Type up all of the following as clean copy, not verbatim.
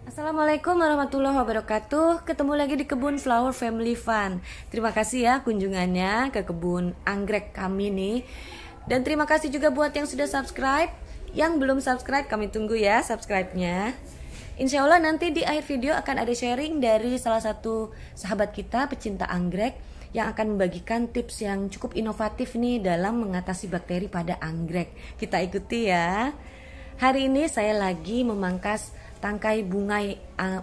Assalamualaikum warahmatullahi wabarakatuh. Ketemu lagi di kebun Flower Family Fun. Terima kasih ya kunjungannya ke kebun anggrek kami nih. Dan terima kasih juga buat yang sudah subscribe. Yang belum subscribe kami tunggu ya subscribe-nya. Insya Allah nanti di akhir video akan ada sharing dari salah satu sahabat kita pecinta anggrek yang akan membagikan tips yang cukup inovatif nih dalam mengatasi bakteri pada anggrek. Kita ikuti ya. Hari ini saya lagi memangkas tangkai bunga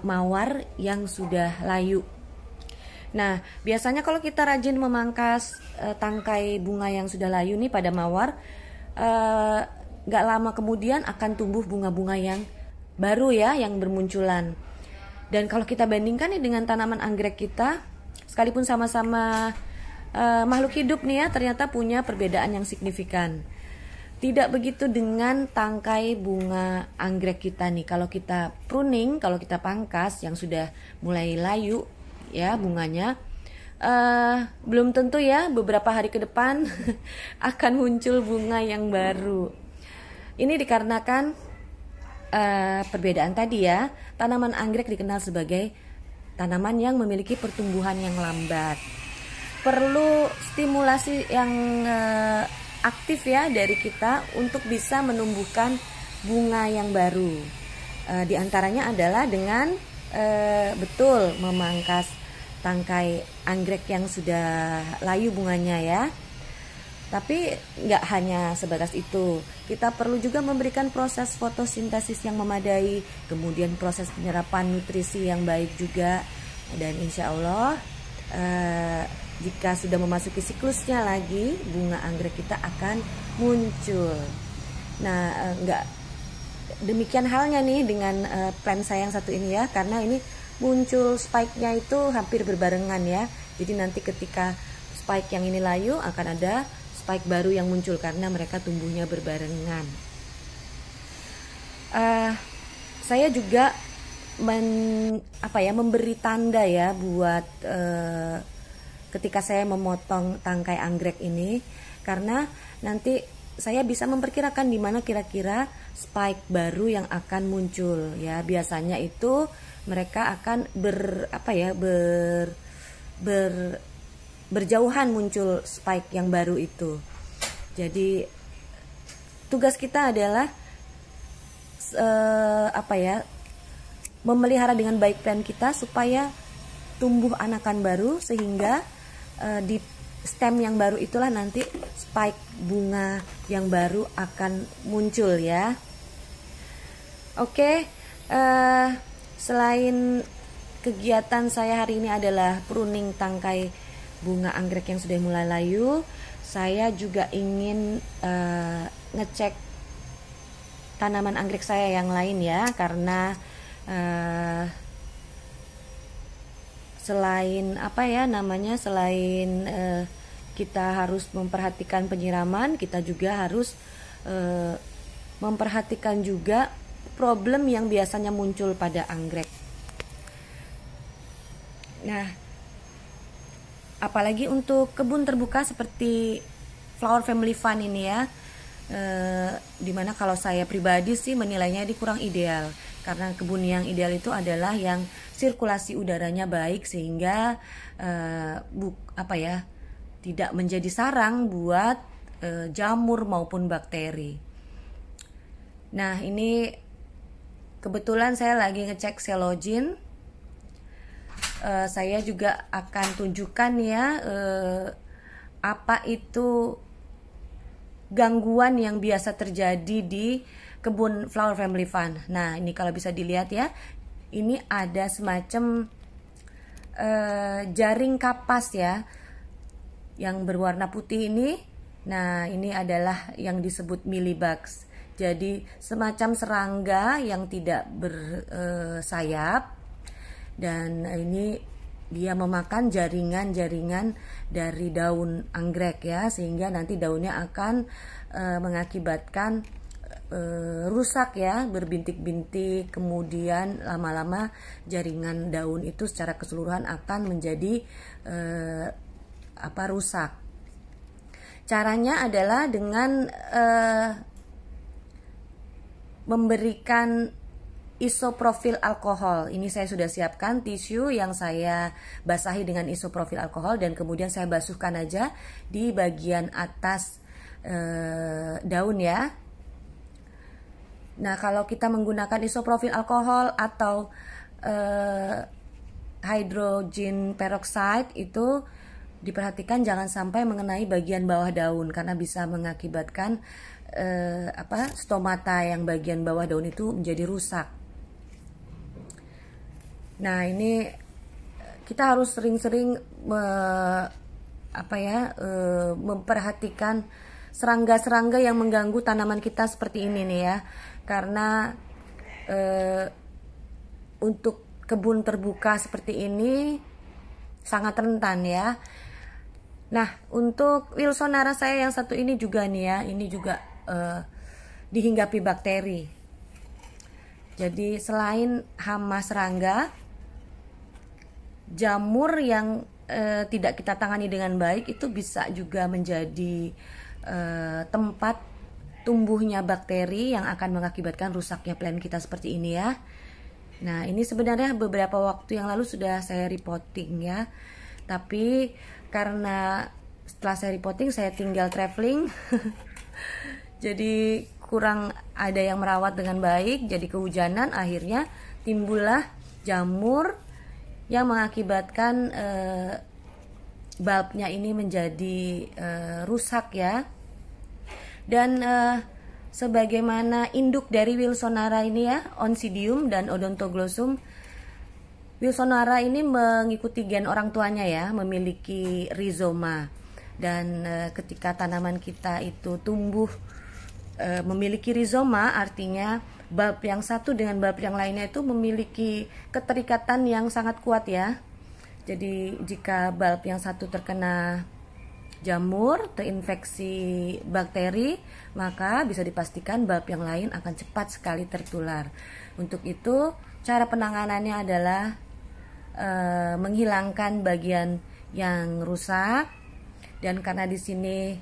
mawar yang sudah layu. Nah, biasanya kalau kita rajin memangkas tangkai bunga yang sudah layu nih pada mawar, gak lama kemudian akan tumbuh bunga-bunga yang baru ya, yang bermunculan. Dan kalau kita bandingkan nih dengan tanaman anggrek kita, sekalipun sama-sama makhluk hidup nih ya, ternyata punya perbedaan yang signifikan. Tidak begitu dengan tangkai bunga anggrek kita nih. Kalau kita pruning, kalau kita pangkas yang sudah mulai layu ya bunganya, belum tentu ya beberapa hari ke depan akan muncul bunga yang baru. Ini dikarenakan perbedaan tadi ya. Tanaman anggrek dikenal sebagai tanaman yang memiliki pertumbuhan yang lambat. Perlu stimulasi yang aktif ya dari kita untuk bisa menumbuhkan bunga yang baru. Di antaranya adalah dengan betul memangkas tangkai anggrek yang sudah layu bunganya ya. Tapi nggak hanya sebatas itu, kita perlu juga memberikan proses fotosintesis yang memadai, kemudian proses penyerapan nutrisi yang baik juga, dan insya Allah jika sudah memasuki siklusnya lagi, bunga anggrek kita akan muncul. Nah, nggak demikian halnya nih dengan plant saya yang satu ini ya, karena ini muncul spike-nya itu hampir berbarengan ya. Jadi nanti ketika spike yang ini layu akan ada spike baru yang muncul karena mereka tumbuhnya berbarengan. Saya juga memberi tanda ya buat ketika saya memotong tangkai anggrek ini, karena nanti saya bisa memperkirakan di mana kira-kira spike baru yang akan muncul ya. Biasanya itu mereka akan berjauhan muncul spike yang baru itu. Jadi tugas kita adalah memelihara dengan baik plant kita supaya tumbuh anakan baru, sehingga di stem yang baru itulah nanti spike bunga yang baru akan muncul ya. Oke, selain kegiatan saya hari ini adalah pruning tangkai bunga anggrek yang sudah mulai layu, saya juga ingin ngecek tanaman anggrek saya yang lain ya, karena selain selain kita harus memperhatikan penyiraman, kita juga harus memperhatikan juga problem yang biasanya muncul pada anggrek. Nah, apalagi untuk kebun terbuka seperti Flower Family Fun ini ya, dimana kalau saya pribadi sih menilainya ini kurang ideal, karena kebun yang ideal itu adalah yang sirkulasi udaranya baik, sehingga tidak menjadi sarang buat jamur maupun bakteri. Nah, ini kebetulan saya lagi ngecek Cellogen. Saya juga akan tunjukkan ya apa itu gangguan yang biasa terjadi di kebun Flower Family Fun. Nah, ini kalau bisa dilihat ya, ini ada semacam jaring kapas ya yang berwarna putih ini. Nah, ini adalah yang disebut mealybugs. Jadi semacam serangga yang tidak bersayap, dan ini dia memakan jaringan-jaringan dari daun anggrek ya, sehingga nanti daunnya akan mengakibatkan rusak ya, berbintik-bintik, kemudian lama-lama jaringan daun itu secara keseluruhan akan menjadi rusak. Caranya adalah dengan memberikan isoprofil alkohol. Ini saya sudah siapkan tisu yang saya basahi dengan isoprofil alkohol dan kemudian saya basuhkan aja di bagian atas daun ya. Nah, kalau kita menggunakan isoprofil alkohol atau hydrogen peroxide itu diperhatikan jangan sampai mengenai bagian bawah daun karena bisa mengakibatkan stomata yang bagian bawah daun itu menjadi rusak. Nah, ini kita harus sering-sering memperhatikan serangga-serangga yang mengganggu tanaman kita seperti ini nih ya. Karena untuk kebun terbuka seperti ini sangat rentan ya. Nah, untuk Wilsonara saya yang satu ini juga nih ya, ini juga dihinggapi bakteri. Jadi selain hama serangga, jamur yang tidak kita tangani dengan baik itu bisa juga menjadi tempat tumbuhnya bakteri yang akan mengakibatkan rusaknya plant kita seperti ini ya. Nah, ini sebenarnya beberapa waktu yang lalu sudah saya reporting ya. Tapi karena setelah saya reporting saya tinggal traveling jadi kurang ada yang merawat dengan baik, jadi kehujanan, akhirnya timbullah jamur yang mengakibatkan bulbnya ini menjadi rusak ya. Dan sebagaimana induk dari Wilsonara ini ya, Oncidium dan Odontoglossum, Wilsonara ini mengikuti gen orang tuanya ya, memiliki rizoma. Dan ketika tanaman kita itu tumbuh memiliki rizoma, artinya bulb yang satu dengan bulb yang lainnya itu memiliki keterikatan yang sangat kuat ya. Jadi jika bulb yang satu terkena jamur, terinfeksi bakteri, maka bisa dipastikan bulb yang lain akan cepat sekali tertular. Untuk itu, cara penanganannya adalah menghilangkan bagian yang rusak. Dan karena di sini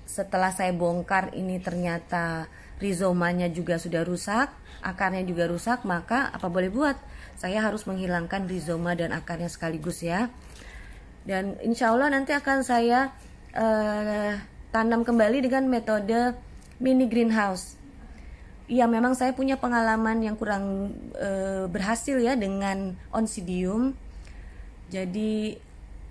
setelah saya bongkar ini ternyata rizomanya juga sudah rusak, akarnya juga rusak, maka apa boleh buat? Saya harus menghilangkan rizoma dan akarnya sekaligus ya. Dan insya Allah nanti akan saya tanam kembali dengan metode mini greenhouse. Ya, memang saya punya pengalaman yang kurang berhasil ya dengan Oncidium. Jadi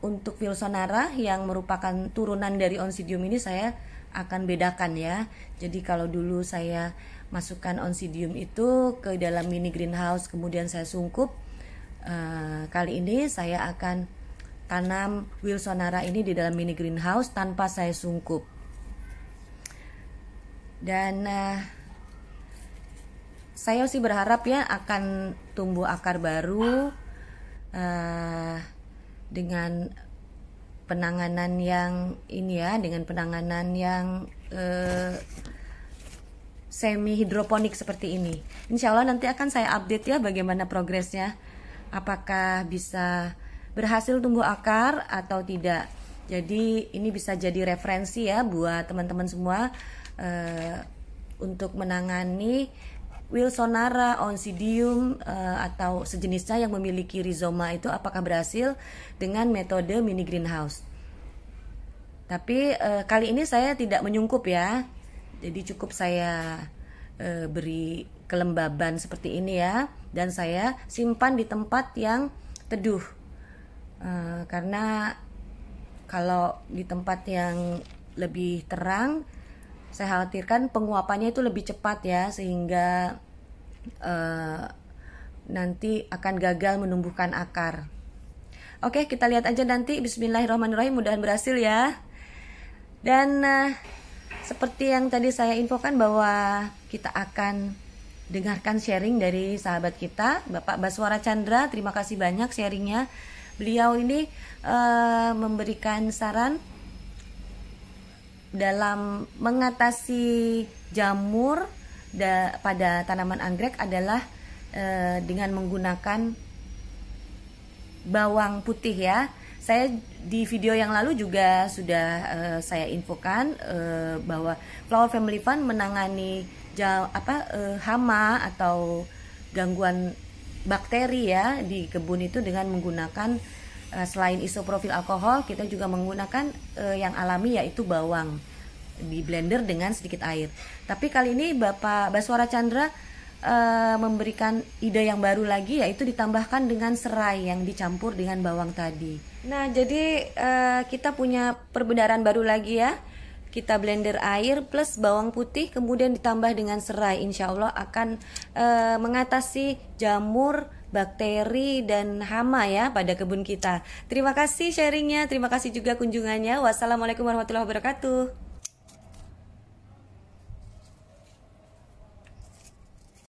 untuk Wilsonara yang merupakan turunan dari Oncidium ini saya akan bedakan ya. Jadi kalau dulu saya masukkan Oncidium itu ke dalam mini greenhouse kemudian saya sungkup, kali ini saya akan tanam Wilsonara ini di dalam mini greenhouse tanpa saya sungkup. Dan saya sih berharap ya akan tumbuh akar baru dengan penanganan yang ini ya, dengan penanganan yang semi hidroponik seperti ini. Insya Allah nanti akan saya update ya bagaimana progresnya, apakah bisa berhasil tumbuh akar atau tidak. Jadi ini bisa jadi referensi ya buat teman-teman semua untuk menangani Wilsonara, Oncidium atau sejenisnya yang memiliki rizoma itu apakah berhasil dengan metode mini greenhouse. Tapi kali ini saya tidak menyungkup ya. Jadi cukup saya beri kelembaban seperti ini ya, dan saya simpan di tempat yang teduh. Karena kalau di tempat yang lebih terang, saya khawatirkan penguapannya itu lebih cepat ya, sehingga nanti akan gagal menumbuhkan akar. Oke, kita lihat aja nanti. Bismillahirrahmanirrahim, mudah-mudahan berhasil ya. Dan seperti yang tadi saya infokan bahwa kita akan dengarkan sharing dari sahabat kita, Bapak Baswara Chandra. Terima kasih banyak sharingnya. Beliau ini memberikan saran dalam mengatasi jamur pada tanaman anggrek adalah dengan menggunakan bawang putih ya. Saya di video yang lalu juga sudah saya infokan bahwa Flower Family Fund menangani hama atau gangguan bakteri ya di kebun itu dengan menggunakan selain isoprofil alkohol, kita juga menggunakan yang alami yaitu bawang di blender dengan sedikit air. Tapi kali ini Bapak Baswara Chandra memberikan ide yang baru lagi, yaitu ditambahkan dengan serai yang dicampur dengan bawang tadi. Nah, jadi kita punya perbendaharaan baru lagi ya. Kita blender air plus bawang putih, kemudian ditambah dengan serai. Insya Allah akan mengatasi jamur, bakteri, dan hama ya pada kebun kita. Terima kasih sharingnya, terima kasih juga kunjungannya. Wassalamualaikum warahmatullahi wabarakatuh.